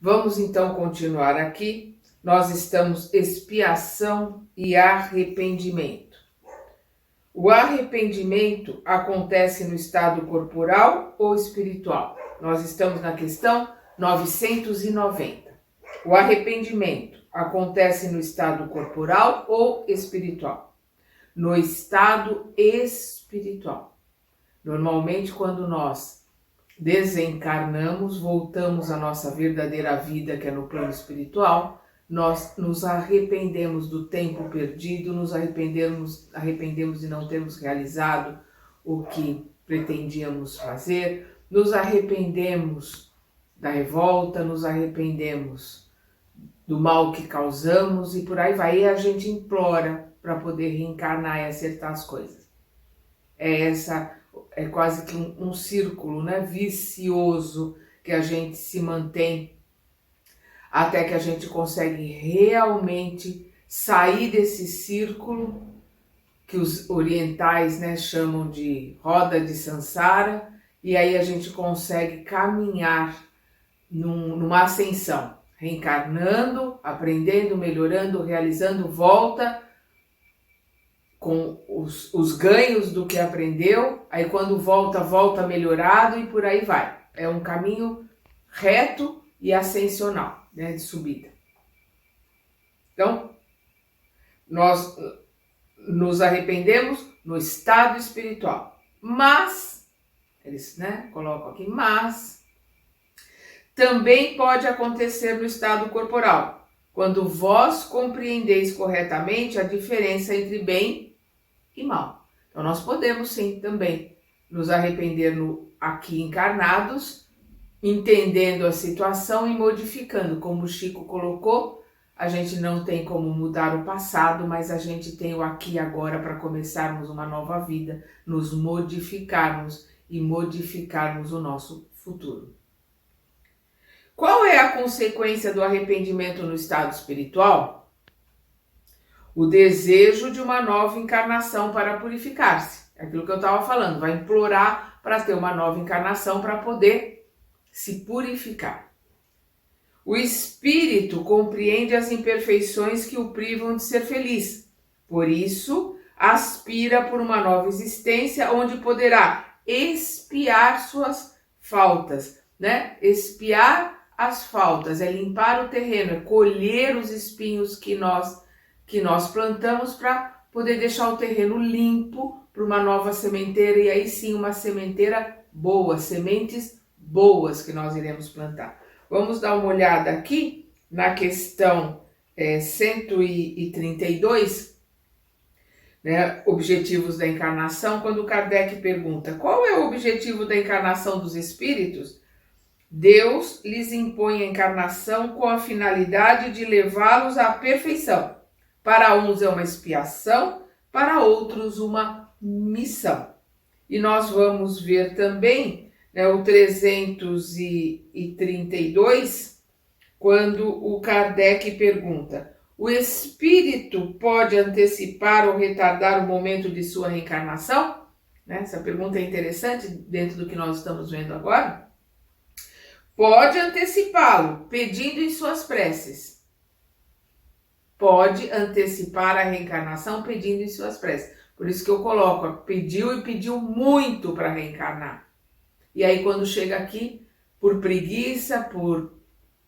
Vamos então continuar aqui. Nós estamos expiação e arrependimento. O arrependimento acontece no estado corporal ou espiritual? Nós estamos na questão 990. O arrependimento acontece no estado corporal ou espiritual? No estado espiritual. Normalmente, quando nós desencarnamos, voltamos à nossa verdadeira vida, que é no plano espiritual, nós nos arrependemos do tempo perdido, nos arrependemos de não termos realizado o que pretendíamos fazer, nos arrependemos da revolta, nos arrependemos do mal que causamos e por aí vai. E a gente implora para poder reencarnar e acertar as coisas. É quase que um círculo, né, vicioso, que a gente se mantém até que a gente consegue realmente sair desse círculo que os orientais, né, chamam de roda de Sansara, e aí a gente consegue caminhar numa ascensão, reencarnando, aprendendo, melhorando, realizando, volta com os ganhos do que aprendeu, aí quando volta melhorado e por aí vai. É um caminho reto e ascensional, né, de subida. Então, nós nos arrependemos no estado espiritual, mas, eles, né, colocam aqui, mas também pode acontecer no estado corporal, quando vós compreendeis corretamente a diferença entre bem e mal. Então nós podemos sim também nos arrepender aqui encarnados, entendendo a situação e modificando, como o Chico colocou. A gente não tem como mudar o passado, mas a gente tem o aqui e agora para começarmos uma nova vida, nos modificarmos e modificarmos o nosso futuro. Qual é a consequência do arrependimento no estado espiritual? O desejo de uma nova encarnação para purificar-se. É aquilo que eu estava falando, vai implorar para ter uma nova encarnação para poder se purificar. O espírito compreende as imperfeições que o privam de ser feliz. Por isso, aspira por uma nova existência onde poderá expiar suas faltas, né? Expiar as faltas é limpar o terreno, é colher os espinhos que nós plantamos para poder deixar o terreno limpo para uma nova sementeira, e aí sim uma sementeira boa, sementes boas que nós iremos plantar. Vamos dar uma olhada aqui na questão 132, né, objetivos da encarnação, quando Kardec pergunta: qual é o objetivo da encarnação dos espíritos? Deus lhes impõe a encarnação com a finalidade de levá-los à perfeição. Para uns é uma expiação, para outros uma missão. E nós vamos ver também, né, o 332, quando o Kardec pergunta: o espírito pode antecipar ou retardar o momento de sua reencarnação? Né? Essa pergunta é interessante dentro do que nós estamos vendo agora. Pode antecipá-lo, pedindo em suas preces. Pode antecipar a reencarnação pedindo em suas preces. Por isso que eu coloco, pediu e pediu muito para reencarnar. E aí quando chega aqui, por preguiça, por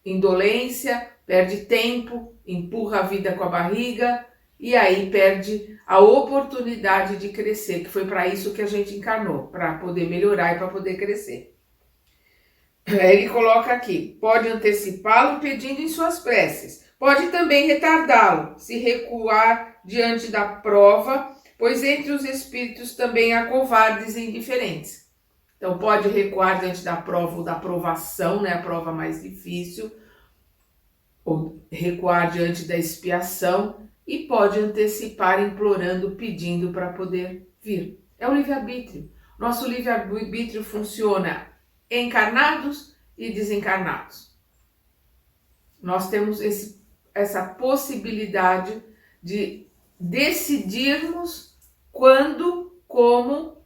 indolência, perde tempo, empurra a vida com a barriga e aí perde a oportunidade de crescer, que foi para isso que a gente encarnou, para poder melhorar e para poder crescer. Ele coloca aqui, pode antecipá-lo pedindo em suas preces, pode também retardá-lo, se recuar diante da prova, pois entre os espíritos também há covardes e indiferentes. Então pode recuar diante da prova ou da provação, né, a prova mais difícil, ou recuar diante da expiação, e pode antecipar implorando, pedindo para poder vir. É o livre-arbítrio. Nosso livre-arbítrio funciona encarnados e desencarnados. Nós temos essa possibilidade de decidirmos quando, como,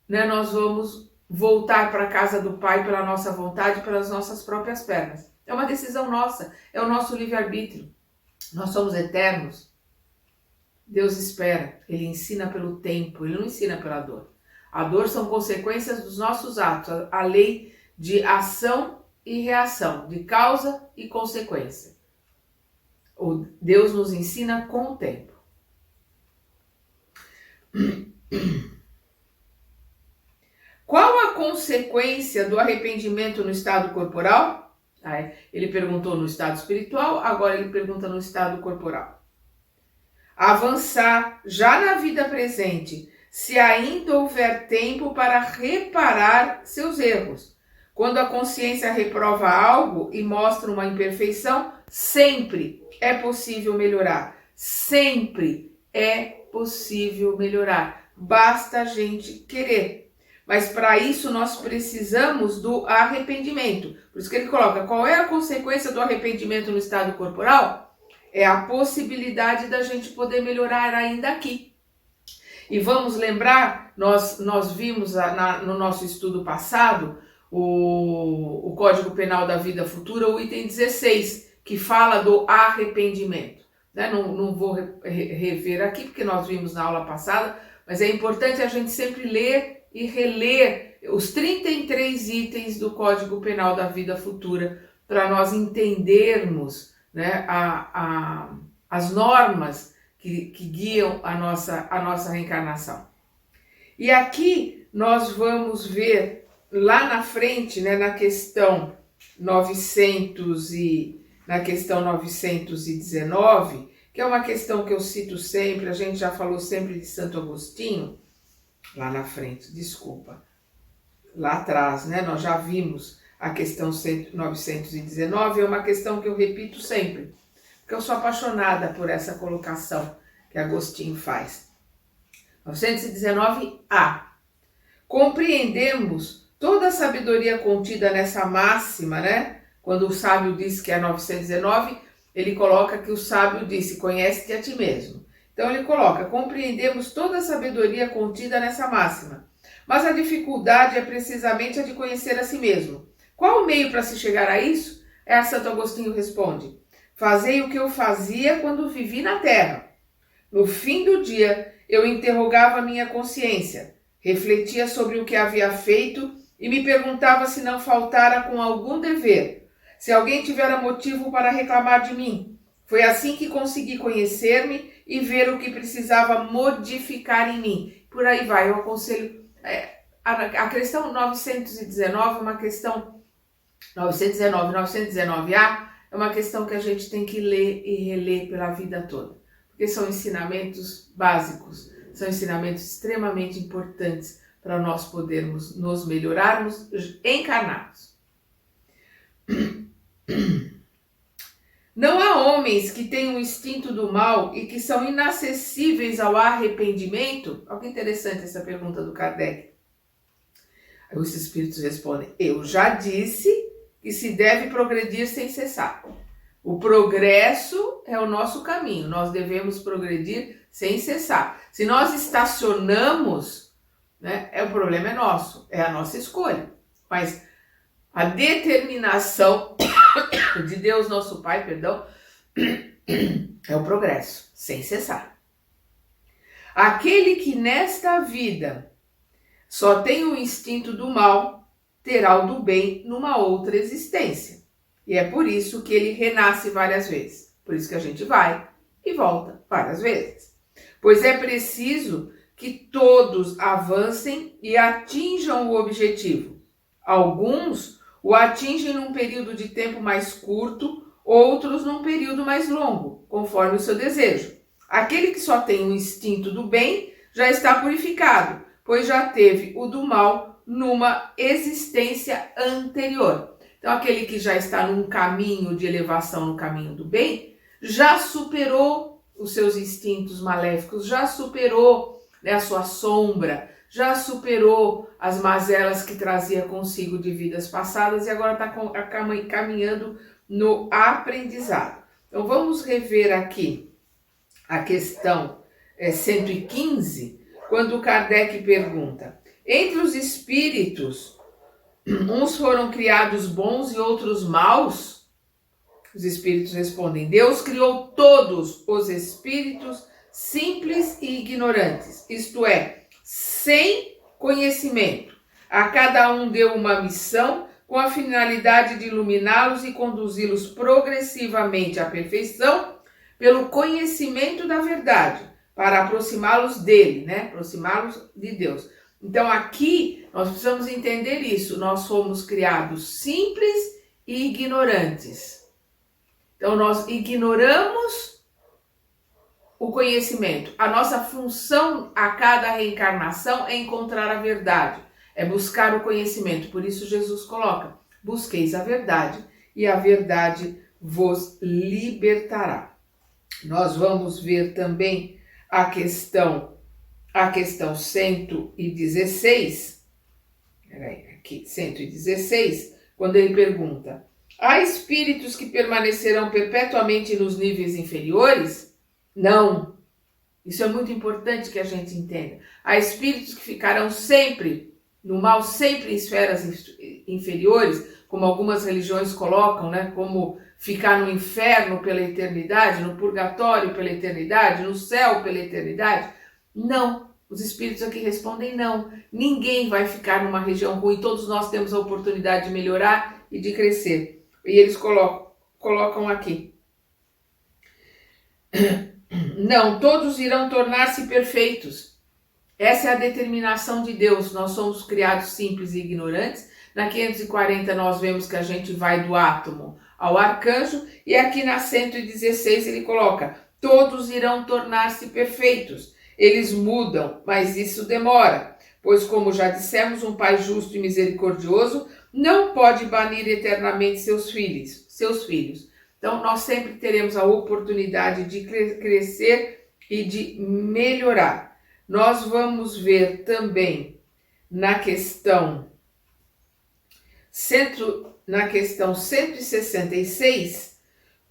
né, nós vamos voltar para a casa do Pai pela nossa vontade, pelas nossas próprias pernas. É uma decisão nossa, é o nosso livre-arbítrio. Nós somos eternos. Deus espera, Ele ensina pelo tempo, Ele não ensina pela dor. A dor são consequências dos nossos atos, a lei de ação e reação, de causa e consequência. Deus nos ensina com o tempo. Qual a consequência do arrependimento no estado corporal? Ele perguntou no estado espiritual, agora ele pergunta no estado corporal. Avançar já na vida presente, se ainda houver tempo para reparar seus erros. Quando a consciência reprova algo e mostra uma imperfeição, sempre é possível melhorar. Sempre é possível melhorar. Basta a gente querer. Mas para isso nós precisamos do arrependimento. Por isso que ele coloca, qual é a consequência do arrependimento no estado corporal? É a possibilidade da gente poder melhorar ainda aqui. E vamos lembrar, nós vimos no nosso estudo passado, o Código Penal da Vida Futura, o item 16, que fala do arrependimento. Não vou rever aqui, porque nós vimos na aula passada, mas é importante a gente sempre ler e reler os 33 itens do Código Penal da Vida Futura, para nós entendermos, né, as normas que guiam a nossa reencarnação. E aqui nós vamos ver lá na frente, né, na questão 919, que é uma questão que eu cito sempre, a gente já falou sempre de Santo Agostinho, lá na frente, desculpa, lá atrás, né, nós já vimos a questão 919, é uma questão que eu repito sempre, porque eu sou apaixonada por essa colocação que Agostinho faz. 919A. Compreendemos toda a sabedoria contida nessa máxima, né? Quando o sábio diz que é 919, ele coloca que o sábio disse, conhece-te a ti mesmo. Então ele coloca, compreendemos toda a sabedoria contida nessa máxima, mas a dificuldade é precisamente a de conhecer a si mesmo. Qual o meio para se chegar a isso? Santo Agostinho responde, fazei o que eu fazia quando vivi na terra. No fim do dia, eu interrogava minha consciência, refletia sobre o que havia feito e me perguntava se não faltara com algum dever, se alguém tivera motivo para reclamar de mim. Foi assim que consegui conhecer-me e ver o que precisava modificar em mim. Por aí vai, eu aconselho. A questão 919 é uma questão. 919A é uma questão que a gente tem que ler e reler pela vida toda. Porque são ensinamentos básicos, são ensinamentos extremamente importantes para nós podermos nos melhorarmos encarnados. Não há homens que têm um instinto do mal e que são inacessíveis ao arrependimento? Olha que interessante essa pergunta do Kardec. Aí os espíritos respondem, eu já disse que se deve progredir sem cessar. O progresso é o nosso caminho, nós devemos progredir sem cessar. Se nós estacionamos, né, o problema é nosso, é a nossa escolha. Mas a determinação de Deus, nosso Pai, é o progresso, sem cessar. Aquele que nesta vida só tem o instinto do mal, terá o do bem numa outra existência. E é por isso que ele renasce várias vezes. Por isso que a gente vai e volta várias vezes. Pois é preciso que todos avancem e atinjam o objetivo. Alguns o atingem num período de tempo mais curto, outros num período mais longo, conforme o seu desejo. Aquele que só tem o instinto do bem já está purificado, pois já teve o do mal numa existência anterior. Então, aquele que já está num caminho de elevação, no caminho do bem, já superou os seus instintos maléficos, já superou, né, a sua sombra, já superou as mazelas que trazia consigo de vidas passadas e agora está caminhando no aprendizado. Então, vamos rever aqui a questão 115, quando Kardec pergunta, entre os espíritos, uns foram criados bons e outros maus? Os espíritos respondem: Deus criou todos os espíritos simples e ignorantes, isto é, sem conhecimento. A cada um deu uma missão com a finalidade de iluminá-los e conduzi-los progressivamente à perfeição pelo conhecimento da verdade, para aproximá-los dele, né? Aproximá-los de Deus. Então aqui nós precisamos entender isso. Nós somos criados simples e ignorantes. Então nós ignoramos o conhecimento. A nossa função a cada reencarnação é encontrar a verdade, é buscar o conhecimento. Por isso Jesus coloca: busqueis a verdade e a verdade vos libertará. Nós vamos ver também a questão 116, aqui, 116, quando ele pergunta: há espíritos que permanecerão perpetuamente nos níveis inferiores? Não. Isso é muito importante que a gente entenda. Há espíritos que ficarão sempre no mal, sempre em esferas inferiores, como algumas religiões colocam, né? Como ficar no inferno pela eternidade, no purgatório pela eternidade, no céu pela eternidade. Não. Os espíritos aqui respondem não. Ninguém vai ficar numa região ruim. Todos nós temos a oportunidade de melhorar e de crescer. E eles colocam aqui: não, todos irão tornar-se perfeitos. Essa é a determinação de Deus. Nós somos criados simples e ignorantes. Na 540 nós vemos que a gente vai do átomo ao arcanjo. E aqui na 116 ele coloca: todos irão tornar-se perfeitos. Eles mudam, mas isso demora. Pois, como já dissemos, um Pai justo e misericordioso não pode banir eternamente seus filhos. Então, nós sempre teremos a oportunidade de crescer e de melhorar. Nós vamos ver também na questão 166,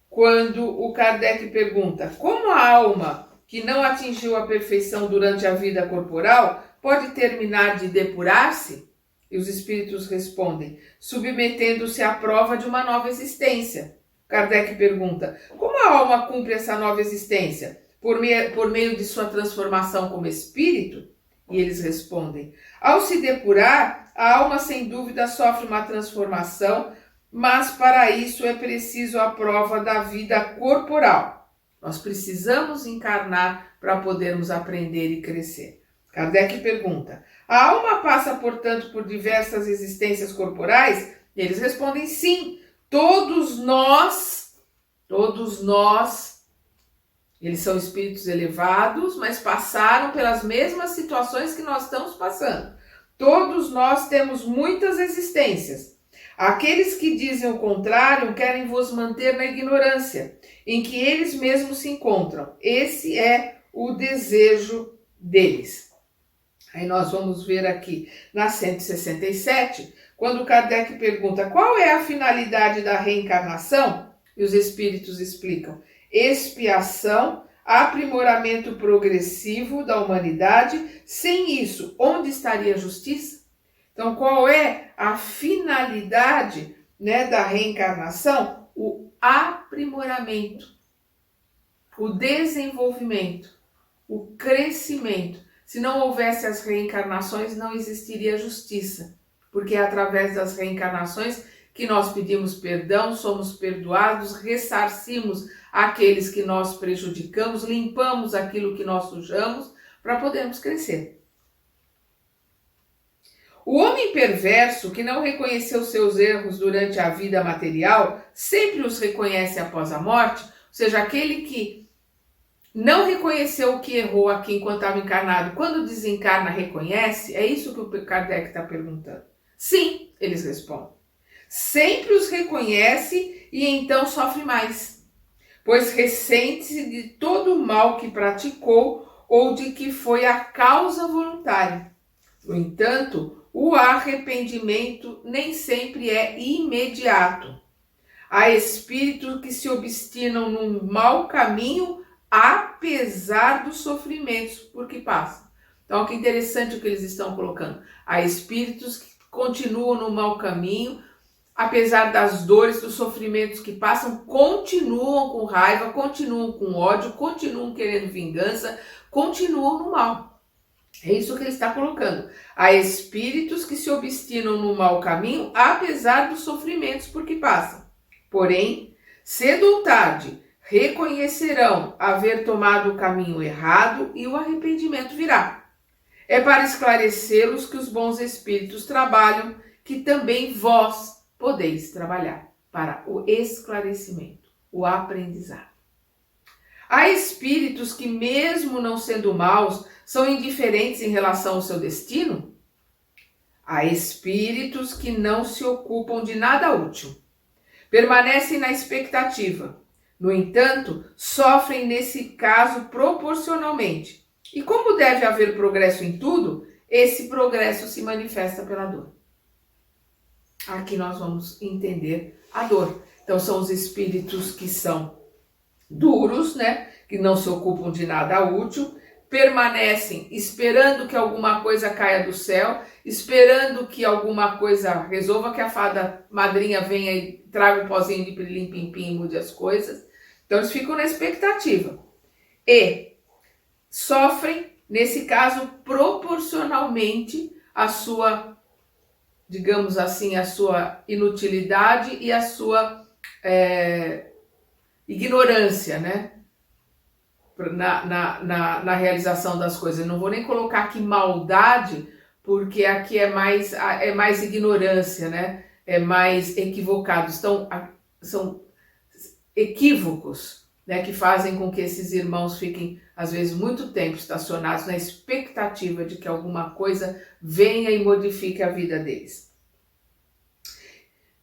quando o Kardec pergunta: como a alma que não atingiu a perfeição durante a vida corporal pode terminar de depurar-se? E os espíritos respondem: submetendo-se à prova de uma nova existência. Kardec pergunta: como a alma cumpre essa nova existência? Por meio de sua transformação como espírito? E eles respondem: ao se depurar, a alma sem dúvida sofre uma transformação, mas para isso é preciso a prova da vida corporal. Nós precisamos encarnar para podermos aprender e crescer. Kardec pergunta: a alma passa, portanto, por diversas existências corporais? E eles respondem: sim. Todos nós, eles são espíritos elevados, mas passaram pelas mesmas situações que nós estamos passando. Todos nós temos muitas existências. Aqueles que dizem o contrário querem vos manter na ignorância, em que eles mesmos se encontram. Esse é o desejo deles. Aí nós vamos ver aqui na 167, quando Kardec pergunta: qual é a finalidade da reencarnação? E os espíritos explicam: expiação, aprimoramento progressivo da humanidade. Sem isso, onde estaria a justiça? Então, qual é a finalidade, né, da reencarnação? O aprimoramento, o desenvolvimento, o crescimento. Se não houvesse as reencarnações, não existiria justiça, porque é através das reencarnações que nós pedimos perdão, somos perdoados, ressarcimos aqueles que nós prejudicamos, limpamos aquilo que nós sujamos para podermos crescer. O homem perverso que não reconheceu seus erros durante a vida material, sempre os reconhece após a morte, ou seja, aquele que não reconheceu o que errou aqui enquanto estava encarnado, quando desencarna, reconhece? É isso que o Kardec está perguntando. Sim, eles respondem. Sempre os reconhece e então sofre mais, pois ressente-se de todo o mal que praticou ou de que foi a causa voluntária. No entanto, o arrependimento nem sempre é imediato. Há espíritos que se obstinam num mau caminho apesar dos sofrimentos por que passam. Então, que interessante o que eles estão colocando. Há espíritos que continuam no mau caminho, apesar das dores, dos sofrimentos que passam, continuam com raiva, continuam com ódio, continuam querendo vingança, continuam no mal. É isso que ele está colocando. Há espíritos que se obstinam no mau caminho, apesar dos sofrimentos por que passam. Porém, cedo ou tarde, reconhecerão haver tomado o caminho errado e o arrependimento virá. É para esclarecê-los que os bons espíritos trabalham, que também vós podeis trabalhar para o esclarecimento, o aprendizado. Há espíritos que, mesmo não sendo maus, são indiferentes em relação ao seu destino? Há espíritos que não se ocupam de nada útil, permanecem na expectativa. No entanto, sofrem nesse caso proporcionalmente. E como deve haver progresso em tudo, esse progresso se manifesta pela dor. Aqui nós vamos entender a dor. Então são os espíritos que são duros, né? Que não se ocupam de nada útil, permanecem esperando que alguma coisa caia do céu, esperando que alguma coisa resolva, que a fada madrinha venha e traga um pozinho de pirilim-pim-pim e mude as coisas. Então eles ficam na expectativa. E sofrem, nesse caso, proporcionalmente à sua, digamos assim, a sua inutilidade e a sua ignorância, né? Na realização das coisas. Eu não vou nem colocar aqui maldade, porque aqui é mais ignorância, né? É mais equivocado. São equívocos, né? Que fazem com que esses irmãos fiquem, às vezes, muito tempo estacionados na expectativa de que alguma coisa venha e modifique a vida deles.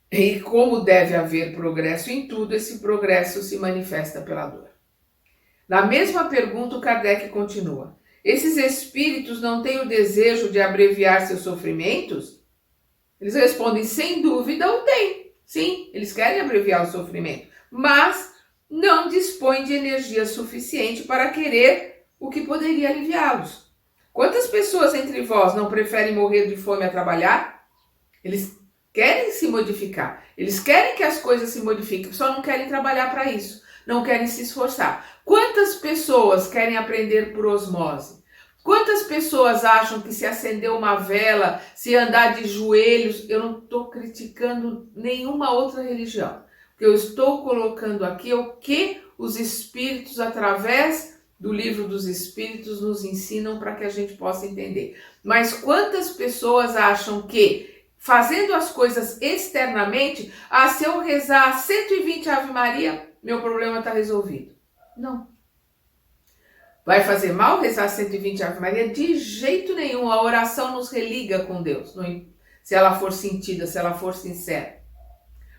E como deve haver progresso em tudo, esse progresso se manifesta pela dor. Na mesma pergunta, o Kardec continua. Esses espíritos não têm o desejo de abreviar seus sofrimentos? Eles respondem, sem dúvida, o têm. Sim, eles querem abreviar o sofrimento, mas não dispõem de energia suficiente para querer o que poderia aliviá-los. Quantas pessoas entre vós não preferem morrer de fome a trabalhar? Eles querem se modificar, eles querem que as coisas se modifiquem, só não querem trabalhar para isso, não querem se esforçar. Quantas pessoas querem aprender por osmose? Quantas pessoas acham que se acender uma vela, se andar de joelhos, eu não estou criticando nenhuma outra religião. O que eu estou colocando aqui é o que os espíritos, através do livro dos espíritos, nos ensinam para que a gente possa entender. Mas quantas pessoas acham que, fazendo as coisas externamente, se eu rezar 120 Ave Maria, meu problema está resolvido? Não. Vai fazer mal rezar 120 Ave Maria? De jeito nenhum. A oração nos religa com Deus, se ela for sentida, se ela for sincera.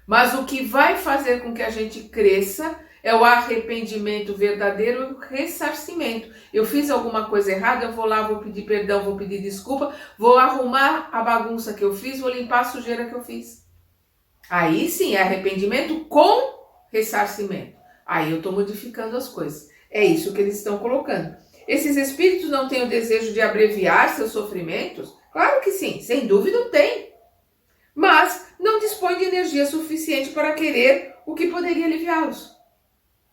Mas o que vai fazer com que a gente cresça é o arrependimento verdadeiro e o ressarcimento. Eu fiz alguma coisa errada, eu vou lá, vou pedir perdão, vou pedir desculpa, vou arrumar a bagunça que eu fiz, vou limpar a sujeira que eu fiz. Aí sim, é arrependimento com ressarcimento. Aí eu estou modificando as coisas. É isso que eles estão colocando. Esses espíritos não têm o desejo de abreviar seus sofrimentos? Claro que sim, sem dúvida tem. Mas não dispõem de energia suficiente para querer o que poderia aliviá-los.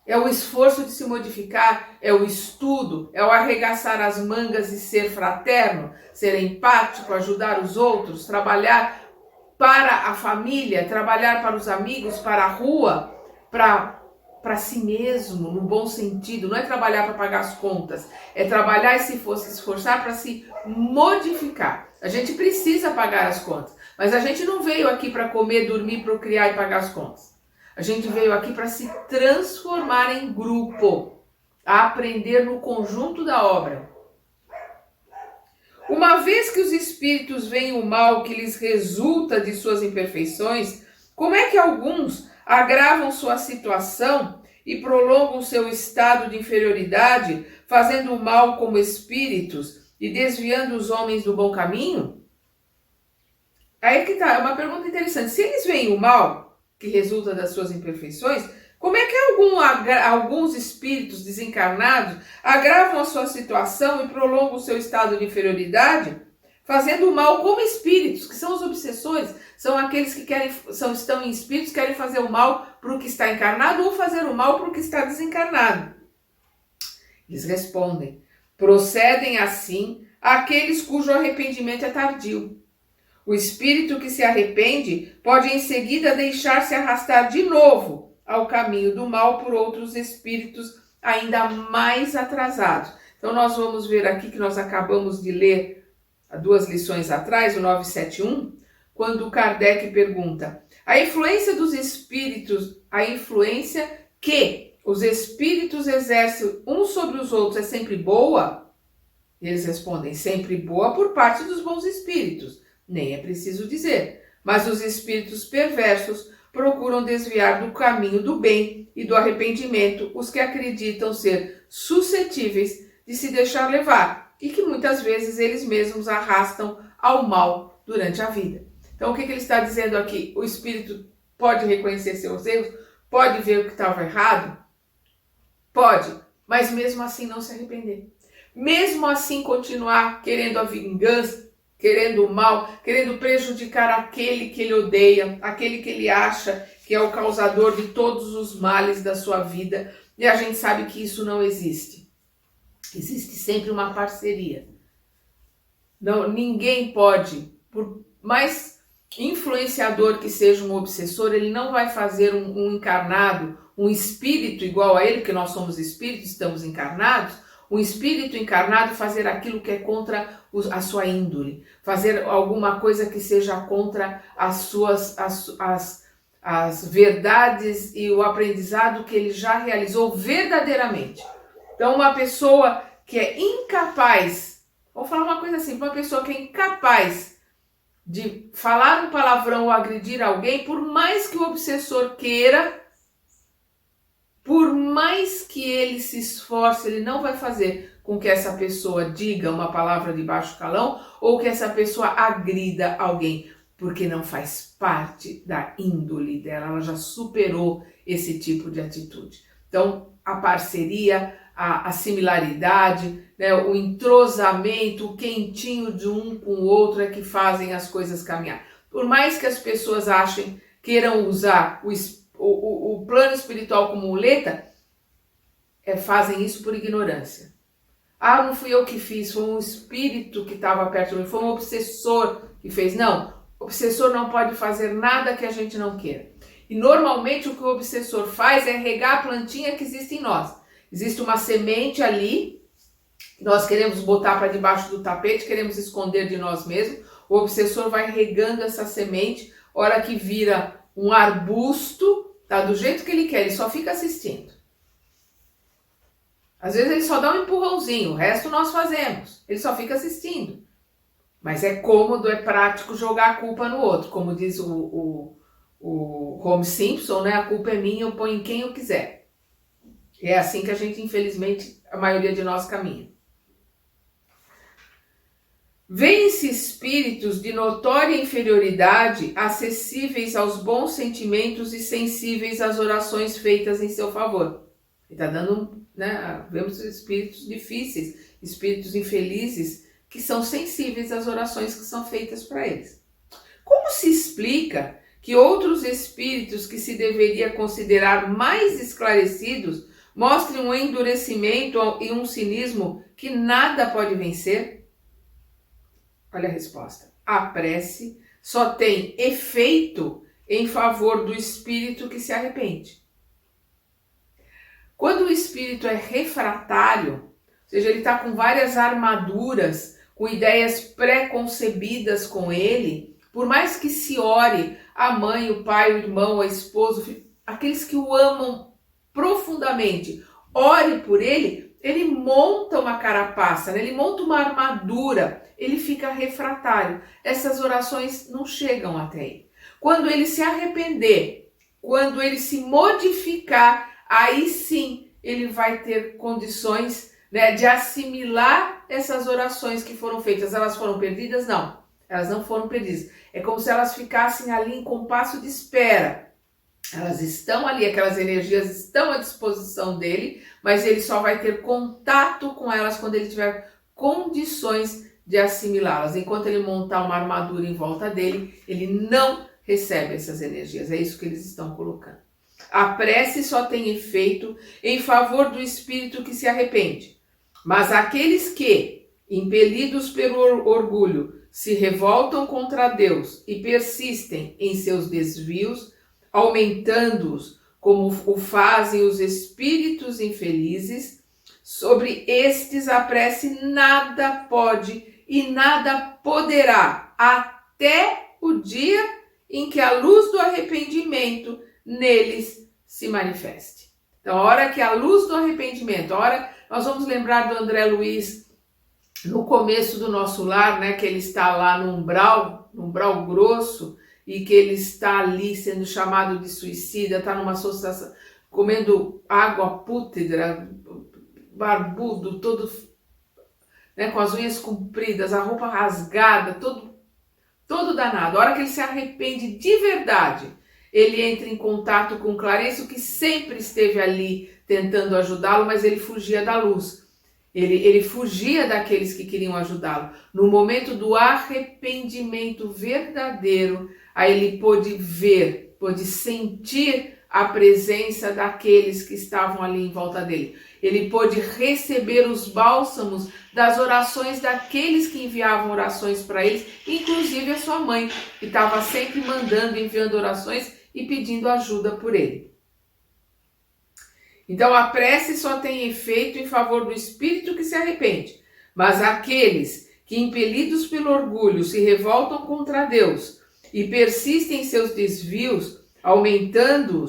É o esforço de se modificar, é o estudo, é o arregaçar as mangas e ser fraterno, ser empático, ajudar os outros, trabalhar para a família, trabalhar para os amigos, para a rua, para si mesmo, no bom sentido. Não é trabalhar para pagar as contas, é trabalhar e se esforçar para se modificar. A gente precisa pagar as contas, mas a gente não veio aqui para comer, dormir, procriar e pagar as contas. A gente veio aqui para se transformar em grupo, a aprender no conjunto da obra. Uma vez que os espíritos veem o mal que lhes resulta de suas imperfeições, como é que alguns agravam sua situação e prolongam seu estado de inferioridade, fazendo o mal como espíritos e desviando os homens do bom caminho? Aí que tá, é uma pergunta interessante. Se eles veem o mal que resulta das suas imperfeições, como é que alguns espíritos desencarnados agravam a sua situação e prolongam o seu estado de inferioridade, fazendo o mal como espíritos, que são os obsessores, são aqueles que estão em espíritos, querem fazer o mal para o que está encarnado ou fazer o mal para o que está desencarnado. Eles respondem: procedem assim aqueles cujo arrependimento é tardio. O espírito que se arrepende pode em seguida deixar-se arrastar de novo ao caminho do mal por outros espíritos ainda mais atrasados. Então nós vamos ver aqui que nós acabamos de ler há 2 lições atrás, o 971, quando Kardec pergunta: a influência dos espíritos, a influência que os espíritos exercem uns sobre os outros é sempre boa? Eles respondem: sempre boa por parte dos bons espíritos, nem é preciso dizer. Mas os espíritos perversos procuram desviar do caminho do bem e do arrependimento os que acreditam ser suscetíveis de se deixar levar e que muitas vezes eles mesmos arrastam ao mal durante a vida. Então o que ele está dizendo aqui? O espírito pode reconhecer seus erros, pode ver o que estava errado, pode, mas mesmo assim não se arrepender. Mesmo assim continuar querendo a vingança, querendo o mal, querendo prejudicar aquele que ele odeia, aquele que ele acha que é o causador de todos os males da sua vida. E a gente sabe que isso não existe. Existe sempre uma parceria. Não, ninguém pode, por mais influenciador que seja um obsessor, ele não vai fazer um encarnado, um espírito igual a ele, porque nós somos espíritos, estamos encarnados, um espírito encarnado fazer aquilo que é contra a sua índole, fazer alguma coisa que seja contra as verdades e o aprendizado que ele já realizou verdadeiramente. Então uma pessoa que é incapaz, vou falar uma coisa assim, uma pessoa que é incapaz de falar um palavrão ou agredir alguém, por mais que o obsessor queira, por mais que ele se esforce, ele não vai fazer com que essa pessoa diga uma palavra de baixo calão ou que essa pessoa agrida alguém, porque não faz parte da índole dela, ela já superou esse tipo de atitude. Então, a parceria, a similaridade, né, o entrosamento, o quentinho de um com o outro é que fazem as coisas caminhar. Por mais que as pessoas queiram usar o plano espiritual como muleta, fazem isso por ignorância. Ah, não fui eu que fiz, foi um espírito que estava perto de mim, foi um obsessor que fez. Não, o obsessor não pode fazer nada que a gente não queira. E normalmente o que o obsessor faz é regar a plantinha que existe em nós. Existe uma semente ali, que nós queremos botar para debaixo do tapete, queremos esconder de nós mesmos. O obsessor vai regando essa semente, hora que vira um arbusto, tá do jeito que ele quer, ele só fica assistindo. Às vezes ele só dá um empurrãozinho, o resto nós fazemos, ele só fica assistindo. Mas é cômodo, é prático jogar a culpa no outro, como diz o Homer Simpson, né? A culpa é minha, eu ponho em quem eu quiser. É assim que a gente, infelizmente, a maioria de nós caminha. Vêem-se espíritos de notória inferioridade, acessíveis aos bons sentimentos e sensíveis às orações feitas em seu favor. Ele está dando, né? Vemos espíritos difíceis, espíritos infelizes, que são sensíveis às orações que são feitas para eles. Como se explica que outros espíritos que se deveria considerar mais esclarecidos mostrem um endurecimento e um cinismo que nada pode vencer? Olha a resposta. A prece só tem efeito em favor do espírito que se arrepende. Quando o espírito é refratário, ou seja, ele está com várias armaduras, com ideias pré-concebidas com ele, por mais que se ore a mãe, o pai, o irmão, a esposa, o filho, aqueles que o amam profundamente, ore por ele, ele monta uma carapaça, né? Ele monta uma armadura, ele fica refratário. Essas orações não chegam até ele. Quando ele se arrepender, quando ele se modificar, aí sim ele vai ter condições, né, de assimilar essas orações que foram feitas. Elas foram perdidas? Não, elas não foram perdidas. É como se elas ficassem ali em compasso de espera. Elas estão ali, aquelas energias estão à disposição dele, mas ele só vai ter contato com elas quando ele tiver condições de assimilá-las. Enquanto ele montar uma armadura em volta dele, ele não recebe essas energias. É isso que eles estão colocando. A prece só tem efeito em favor do espírito que se arrepende. Mas aqueles que, impelidos pelo orgulho, se revoltam contra Deus e persistem em seus desvios, aumentando-os, como o fazem os espíritos infelizes, sobre estes a prece nada pode e nada poderá, até o dia em que a luz do arrependimento neles se manifeste. Então, a hora que a luz do arrependimento, a hora nós vamos lembrar do André Luiz no começo do Nosso Lar, né, que ele está lá no umbral grosso, e que ele está ali sendo chamado de suicida, está numa associação, comendo água pútrida, barbudo, todo, né, com as unhas compridas, a roupa rasgada, todo danado. A hora que ele se arrepende de verdade, ele entra em contato com Clarencio, que sempre esteve ali tentando ajudá-lo, mas ele fugia da luz. Ele fugia daqueles que queriam ajudá-lo. No momento do arrependimento verdadeiro, aí ele pôde ver, pôde sentir a presença daqueles que estavam ali em volta dele. Ele pôde receber os bálsamos das orações daqueles que enviavam orações para eles, inclusive a sua mãe, que estava sempre mandando, enviando orações e pedindo ajuda por ele. Então a prece só tem efeito em favor do espírito que se arrepende, mas aqueles que, impelidos pelo orgulho, se revoltam contra Deus e persistem em seus desvios, aumentando,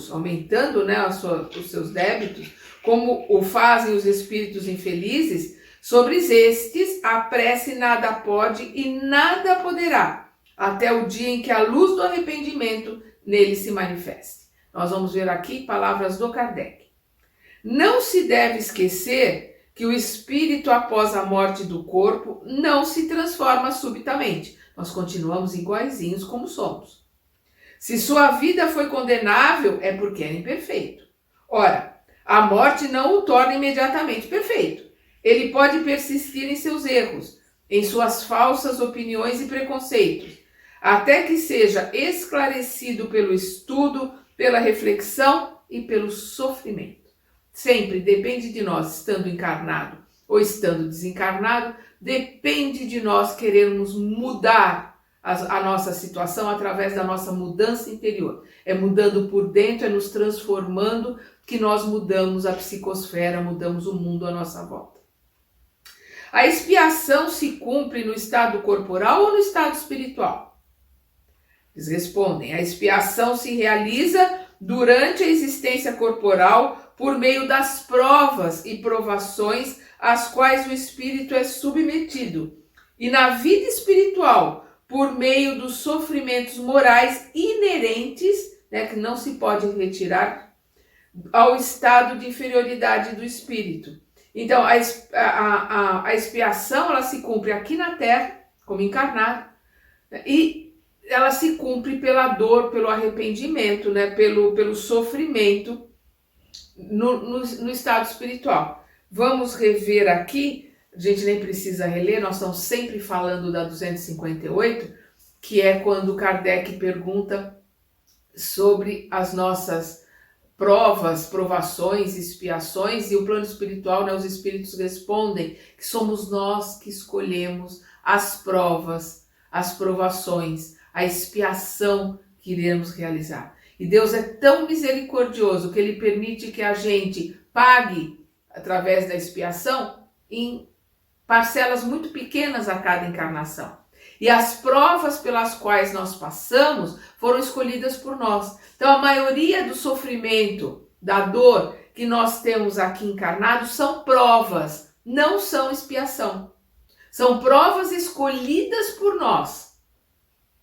né, os seus débitos, como o fazem os espíritos infelizes, sobre estes a prece nada pode e nada poderá, até o dia em que a luz do arrependimento nele se manifeste. Nós vamos ver aqui palavras do Kardec. Não se deve esquecer que o espírito, após a morte do corpo, não se transforma subitamente. Nós continuamos iguaizinhos como somos. Se sua vida foi condenável, é porque era imperfeito. Ora, a morte não o torna imediatamente perfeito. Ele pode persistir em seus erros, em suas falsas opiniões e preconceitos, até que seja esclarecido pelo estudo, pela reflexão e pelo sofrimento. Sempre depende de nós, estando encarnado ou estando desencarnado, depende de nós querermos mudar a nossa situação através da nossa mudança interior. É mudando por dentro, é nos transformando que nós mudamos a psicosfera, mudamos o mundo à nossa volta. A expiação se cumpre no estado corporal ou no estado espiritual? Eles respondem, a expiação se realiza durante a existência corporal por meio das provas e provações às quais o espírito é submetido, e na vida espiritual, por meio dos sofrimentos morais inerentes, né, que não se pode retirar, ao estado de inferioridade do espírito. Então, a expiação, ela se cumpre aqui na Terra, como encarnado, e ela se cumpre pela dor, pelo arrependimento, né, pelo sofrimento no estado espiritual. Vamos rever aqui, a gente nem precisa reler, nós estamos sempre falando da 258, que é quando Kardec pergunta sobre as nossas provas, provações, expiações, e o plano espiritual, né, os espíritos respondem que somos nós que escolhemos as provas, as provações, a expiação que iremos realizar. E Deus é tão misericordioso que Ele permite que a gente pague, através da expiação, em parcelas muito pequenas a cada encarnação. E as provas pelas quais nós passamos foram escolhidas por nós. Então a maioria do sofrimento, da dor que nós temos aqui encarnados são provas, não são expiação. São provas escolhidas por nós,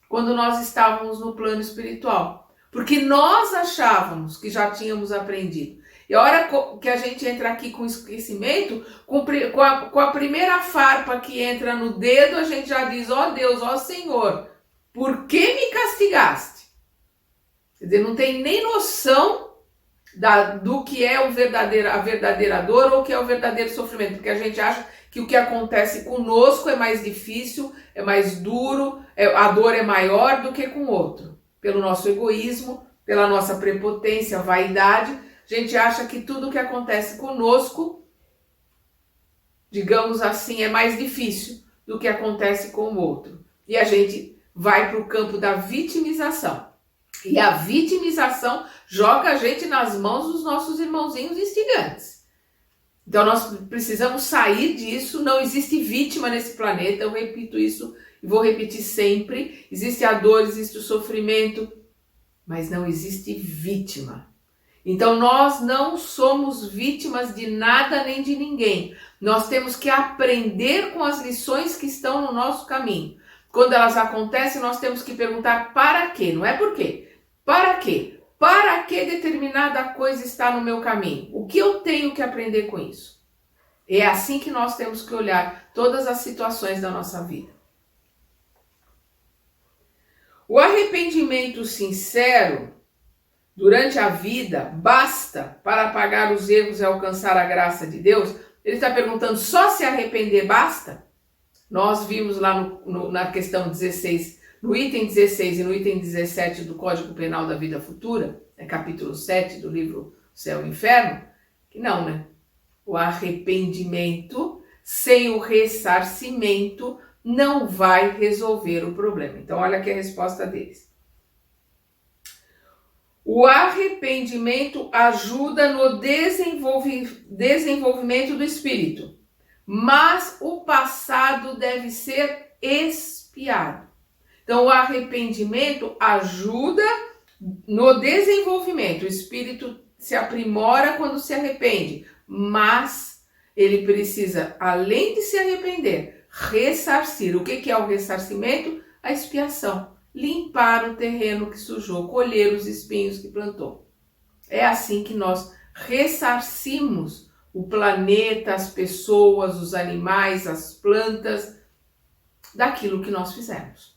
quando nós estávamos no plano espiritual. Porque nós achávamos que já tínhamos aprendido. E a hora que a gente entra aqui com esquecimento, com a primeira farpa que entra no dedo, a gente já diz, ó Deus, ó Senhor, por que me castigaste? Quer dizer, não tem nem noção do que é a verdadeira dor ou o que é o verdadeiro sofrimento, porque a gente acha que o que acontece conosco é mais difícil, é mais duro, a dor é maior do que com o outro. Pelo nosso egoísmo, pela nossa prepotência, vaidade, a gente acha que tudo que acontece conosco, digamos assim, é mais difícil do que acontece com o outro. E a gente vai para o campo da vitimização. E a vitimização joga a gente nas mãos dos nossos irmãozinhos instigantes. Então nós precisamos sair disso. Não existe vítima nesse planeta, eu repito isso e vou repetir sempre. Existe a dor, existe o sofrimento, mas não existe vítima. Então nós não somos vítimas de nada nem de ninguém. Nós temos que aprender com as lições que estão no nosso caminho. Quando elas acontecem, nós temos que perguntar para quê, não é por quê. Para quê? Para que determinada coisa está no meu caminho? O que eu tenho que aprender com isso? É assim que nós temos que olhar todas as situações da nossa vida. O arrependimento sincero durante a vida basta para apagar os erros e alcançar a graça de Deus? Ele está perguntando, só se arrepender basta? Nós vimos lá na questão 16, no item 16 e no item 17 do Código Penal da Vida Futura, capítulo 7 do livro Céu e Inferno, que não, né? O arrependimento sem o ressarcimento não vai resolver o problema. Então, olha aqui a resposta deles. O arrependimento ajuda no desenvolvimento do espírito, mas o passado deve ser expiado. Então, o arrependimento ajuda no desenvolvimento. O espírito se aprimora quando se arrepende, mas ele precisa, além de se arrepender, ressarcir. O que é o ressarcimento? A expiação. Limpar o terreno que sujou, colher os espinhos que plantou. É assim que nós ressarcimos o planeta, as pessoas, os animais, as plantas, daquilo que nós fizemos.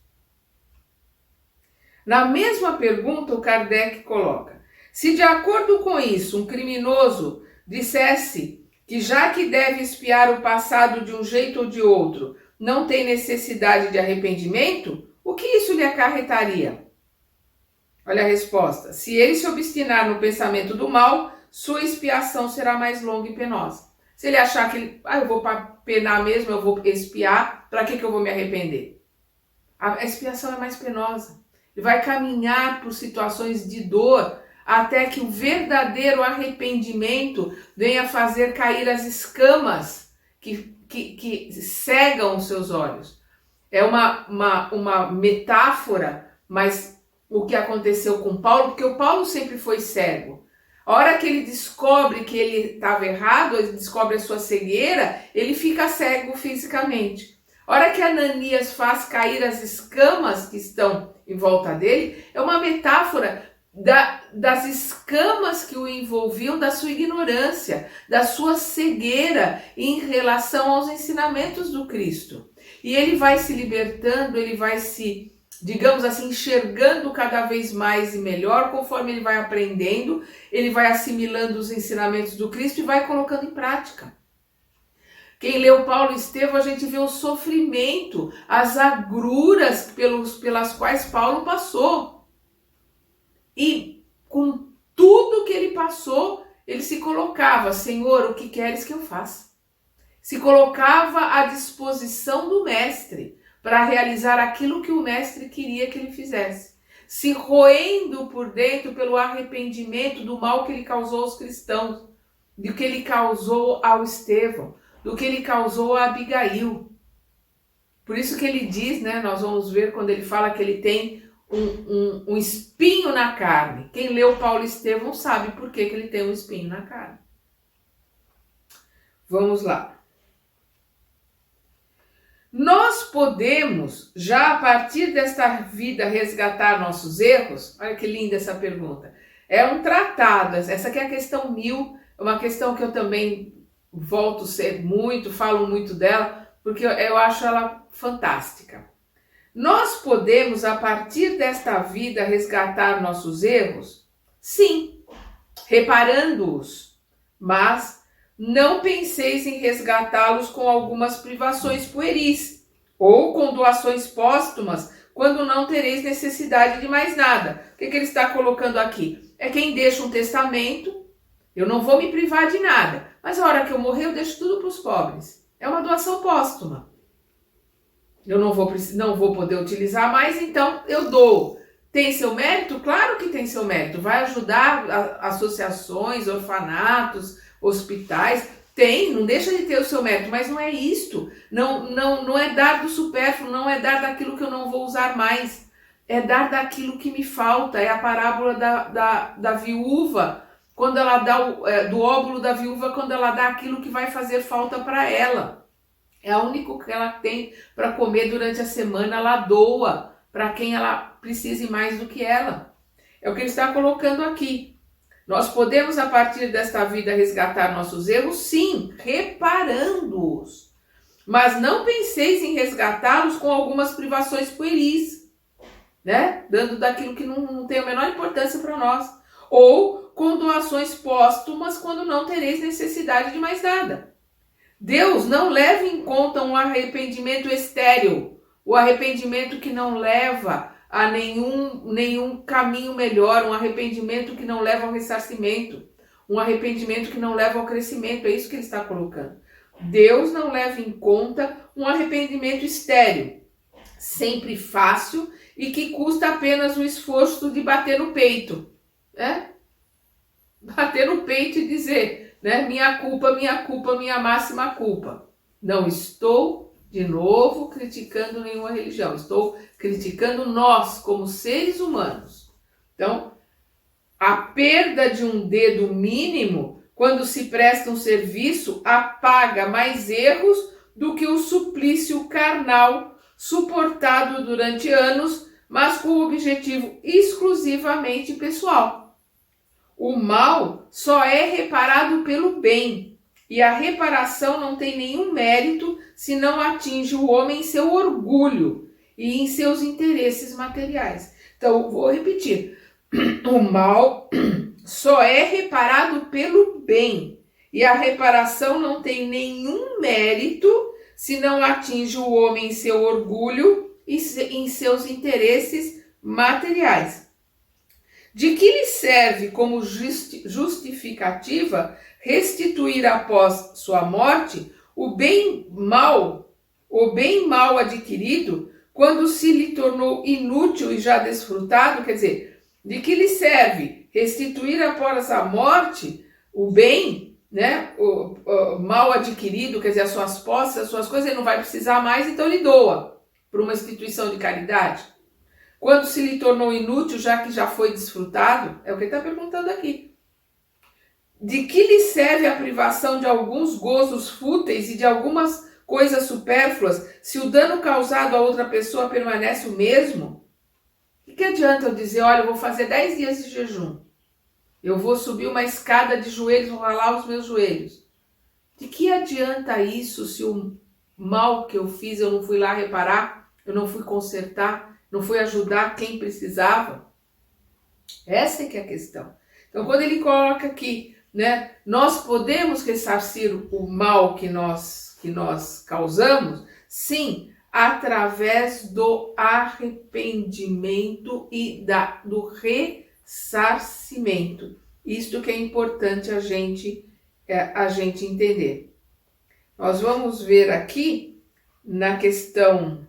Na mesma pergunta, o Kardec coloca: se de acordo com isso um criminoso dissesse que já que deve expiar o passado de um jeito ou de outro, não tem necessidade de arrependimento, o que isso lhe acarretaria? Olha a resposta. Se ele se obstinar no pensamento do mal, sua expiação será mais longa e penosa. Se ele achar que eu vou penar mesmo, eu vou expiar, para que eu vou me arrepender? A expiação é mais penosa. Ele vai caminhar por situações de dor até que o verdadeiro arrependimento venha fazer cair as escamas que cegam os seus olhos. É uma metáfora, mas o que aconteceu com Paulo, porque o Paulo sempre foi cego. A hora que ele descobre que ele estava errado, ele descobre a sua cegueira, ele fica cego fisicamente. A hora que Ananias faz cair as escamas que estão em volta dele, é uma metáfora das escamas que o envolviam, da sua ignorância, da sua cegueira em relação aos ensinamentos do Cristo. E ele vai se libertando, ele vai se, digamos assim, enxergando cada vez mais e melhor, conforme ele vai aprendendo, ele vai assimilando os ensinamentos do Cristo e vai colocando em prática. Quem leu Paulo e Estevão, a gente vê o sofrimento, as agruras pelas quais Paulo passou. E com tudo que ele passou, ele se colocava: Senhor, o que queres que eu faça? Se colocava à disposição do mestre para realizar aquilo que o mestre queria que ele fizesse. Se roendo por dentro pelo arrependimento do mal que ele causou aos cristãos, do que ele causou ao Estevão, do que ele causou a Abigail. Por isso que ele diz, né, nós vamos ver quando ele fala que ele tem um espinho na carne. Quem leu Paulo e Estevão sabe por que ele tem um espinho na carne. Vamos lá. Nós podemos, já a partir desta vida, resgatar nossos erros? Olha que linda essa pergunta. É um tratado, essa aqui é a questão 1000, é uma questão que eu também falo muito dela, porque eu acho ela fantástica. Nós podemos, a partir desta vida, resgatar nossos erros? Sim, reparando-os, mas não penseis em resgatá-los com algumas privações pueris, ou com doações póstumas, quando não tereis necessidade de mais nada. O que ele está colocando aqui? É quem deixa um testamento, eu não vou me privar de nada, mas a hora que eu morrer eu deixo tudo para os pobres. É uma doação póstuma. Eu não vou poder utilizar mais, então eu dou. Tem seu mérito? Claro que tem seu mérito. Vai ajudar associações, orfanatos, hospitais. Tem, não deixa de ter o seu mérito, mas não é isto. Não é dar do supérfluo, não é dar daquilo que eu não vou usar mais. É dar daquilo que me falta. É a parábola da viúva, quando ela dá do óbolo da viúva, quando ela dá aquilo que vai fazer falta para ela. É o único que ela tem para comer durante a semana, ela doa para quem ela precise mais do que ela. É o que ele está colocando aqui. Nós podemos, a partir desta vida, resgatar nossos erros? Sim, reparando-os. Mas não penseis em resgatá-los com algumas privações pueris, né? Dando daquilo que não tem a menor importância para nós. Ou com doações póstumas quando não tereis necessidade de mais nada. Deus não leva em conta um arrependimento estéril, o arrependimento que não leva a nenhum caminho melhor, um arrependimento que não leva ao ressarcimento, um arrependimento que não leva ao crescimento, é isso que ele está colocando. Deus não leva em conta um arrependimento estéril, sempre fácil e que custa apenas o esforço de bater no peito, né? Bater no peito e dizer, né? Minha culpa, minha máxima culpa. Não estou, de novo, criticando nenhuma religião. Estou criticando nós, como seres humanos. Então, a perda de um dedo mínimo, quando se presta um serviço, apaga mais erros do que o suplício carnal suportado durante anos, mas com o objetivo exclusivamente pessoal. O mal só é reparado pelo bem, e a reparação não tem nenhum mérito se não atinge o homem em seu orgulho e em seus interesses materiais. Então, vou repetir, o mal só é reparado pelo bem, e a reparação não tem nenhum mérito se não atinge o homem em seu orgulho e em seus interesses materiais. De que lhe serve como justificativa restituir após sua morte o bem mal adquirido quando se lhe tornou inútil e já desfrutado? Quer dizer, de que lhe serve restituir após a morte o bem, né, o mal adquirido, quer dizer, as suas posses, as suas coisas, ele não vai precisar mais, então ele doa para uma instituição de caridade? Quando se lhe tornou inútil, já que já foi desfrutado? É o que ele está perguntando aqui. De que lhe serve a privação de alguns gozos fúteis e de algumas coisas supérfluas, se o dano causado a outra pessoa permanece o mesmo? O que adianta eu dizer, olha, eu vou fazer 10 dias de jejum, eu vou subir uma escada de joelhos, vou ralar os meus joelhos. De que adianta isso se o mal que eu fiz eu não fui lá reparar, eu não fui consertar, não fui ajudar quem precisava? Essa é que é a questão. Então, quando ele coloca aqui, né, nós podemos ressarcir o mal que nós causamos, sim, através do arrependimento e do ressarcimento. Isto que é importante a gente entender. Nós vamos ver aqui na questão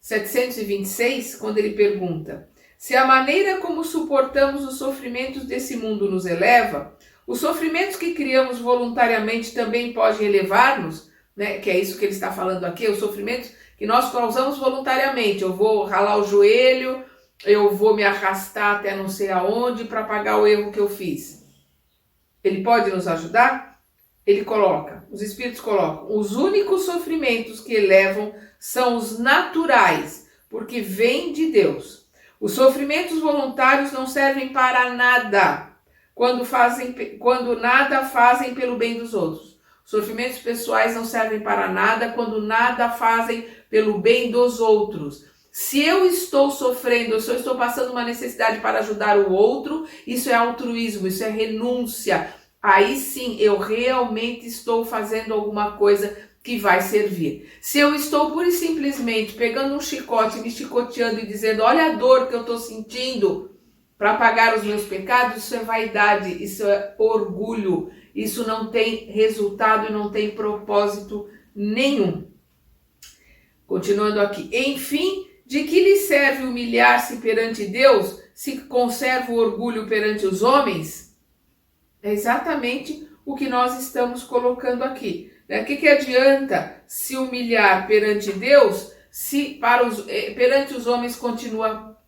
726, quando ele pergunta: se a maneira como suportamos os sofrimentos desse mundo nos eleva, os sofrimentos que criamos voluntariamente também podem elevar-nos, né? Que é isso que ele está falando aqui, os sofrimentos que nós causamos voluntariamente. Eu vou ralar o joelho, eu vou me arrastar até não sei aonde para pagar o erro que eu fiz. Ele pode nos ajudar? Ele coloca, os espíritos colocam, os únicos sofrimentos que elevam são os naturais, porque vêm de Deus. Os sofrimentos voluntários não servem para nada, quando nada fazem pelo bem dos outros. Os sofrimentos pessoais não servem para nada, quando nada fazem pelo bem dos outros. Se eu estou sofrendo, se eu estou passando uma necessidade para ajudar o outro, isso é altruísmo, isso é renúncia. aí sim eu realmente estou fazendo alguma coisa que vai servir. Se eu estou pura e simplesmente pegando um chicote, me chicoteando e dizendo, olha a dor que eu estou sentindo para pagar os meus pecados, isso é vaidade, isso é orgulho, isso não tem resultado e não tem propósito nenhum. Continuando aqui, enfim, de que lhe serve humilhar-se perante Deus, se conserva o orgulho perante os homens? É exatamente o que nós estamos colocando aqui. O que adianta se humilhar perante Deus, se perante os homens continua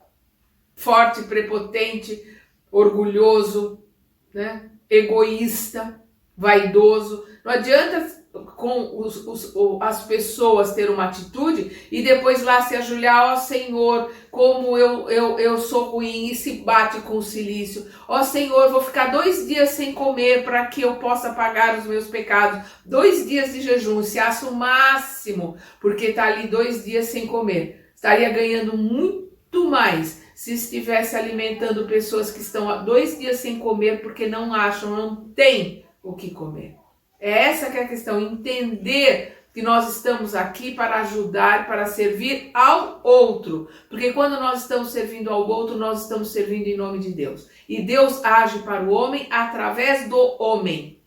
forte, prepotente, orgulhoso, né? Egoísta, vaidoso. Não adianta com as pessoas ter uma atitude e depois lá se ajoelhar, ó Senhor, como eu sou ruim, e se bate com o cilício. Ó Senhor, vou ficar 2 dias sem comer para que eu possa pagar os meus pecados. 2 dias de jejum, se acha o máximo, porque está ali 2 dias sem comer. Estaria ganhando muito mais se estivesse alimentando pessoas que estão há 2 dias sem comer porque não acham, não tem o que comer. É essa que é a questão, entender que nós estamos aqui para ajudar, para servir ao outro. Porque quando nós estamos servindo ao outro, nós estamos servindo em nome de Deus. E Deus age para o homem através do homem.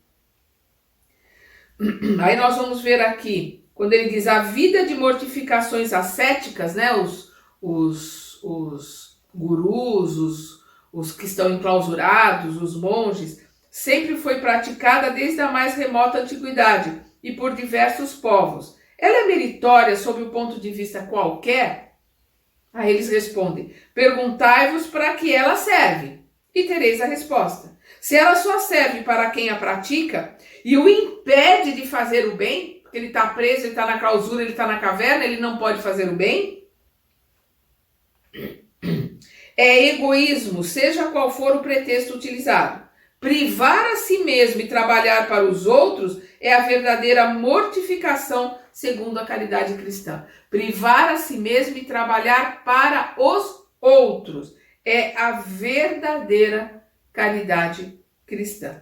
Aí nós vamos ver aqui, quando ele diz a vida de mortificações ascéticas, né, os gurus, os que estão enclausurados, os monges, sempre foi praticada desde a mais remota antiguidade e por diversos povos. Ela é meritória sob o ponto de vista qualquer? Aí eles respondem, perguntai-vos para que ela serve, e tereis a resposta. Se ela só serve para quem a pratica e o impede de fazer o bem, porque ele está preso, ele está na clausura, ele está na caverna, ele não pode fazer o bem, é egoísmo, seja qual for o pretexto utilizado. Privar a si mesmo e trabalhar para os outros é a verdadeira mortificação segundo a caridade cristã. Privar a si mesmo e trabalhar para os outros é a verdadeira caridade cristã.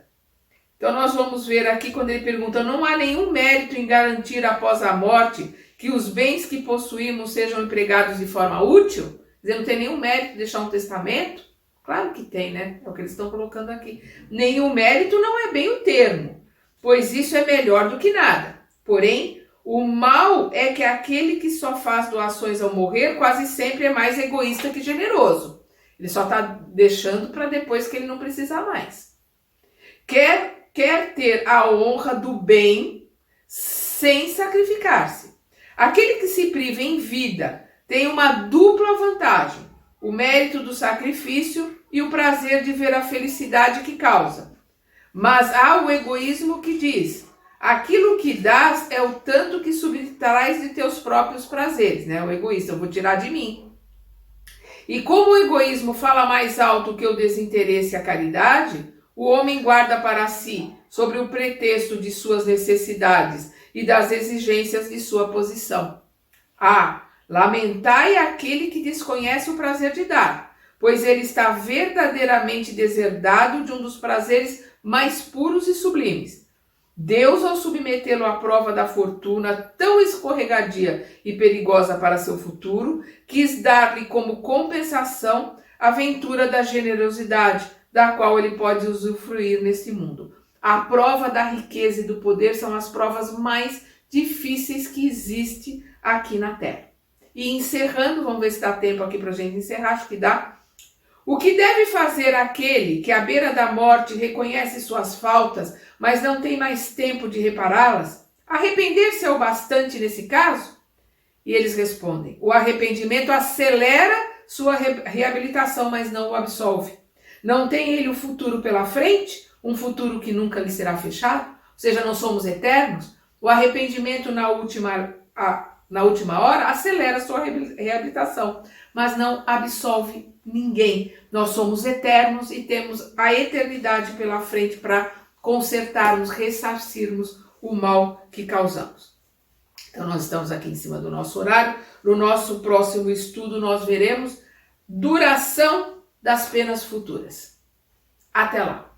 Então nós vamos ver aqui quando ele pergunta, não há nenhum mérito em garantir após a morte que os bens que possuímos sejam empregados de forma útil? Quer dizer, não tem nenhum mérito deixar um testamento? Claro que tem, né? É o que eles estão colocando aqui. Nenhum mérito não é bem o termo, pois isso é melhor do que nada. Porém, o mal é que aquele que só faz doações ao morrer quase sempre é mais egoísta que generoso. Ele só está deixando para depois que ele não precisar mais. Quer ter a honra do bem sem sacrificar-se. Aquele que se priva em vida tem uma dupla vantagem, o mérito do sacrifício e o prazer de ver a felicidade que causa. Mas há o egoísmo que diz, aquilo que dás é o tanto que subtrairás de teus próprios prazeres, né? O egoísta, eu vou tirar de mim. E como o egoísmo fala mais alto que o desinteresse e a caridade, o homem guarda para si, sobre o pretexto de suas necessidades e das exigências de sua posição. Lamentai aquele que desconhece o prazer de dar, pois ele está verdadeiramente deserdado de um dos prazeres mais puros e sublimes. Deus, ao submetê-lo à prova da fortuna tão escorregadia e perigosa para seu futuro, quis dar-lhe como compensação a ventura da generosidade, da qual ele pode usufruir neste mundo. A prova da riqueza e do poder são as provas mais difíceis que existe aqui na Terra. E encerrando, vamos ver se dá tempo aqui para a gente encerrar, acho que dá. O que deve fazer aquele que à beira da morte reconhece suas faltas, mas não tem mais tempo de repará-las? Arrepender-se é o bastante nesse caso? E eles respondem, o arrependimento acelera sua reabilitação, mas não o absolve. Não tem ele o futuro pela frente, um futuro que nunca lhe será fechado? Ou seja, não somos eternos? O arrependimento na última hora acelera a sua reabilitação, mas não absolve ninguém. Nós somos eternos e temos a eternidade pela frente para consertarmos, ressarcirmos o mal que causamos. Então nós estamos aqui em cima do nosso horário. No nosso próximo estudo nós veremos duração das penas futuras. Até lá!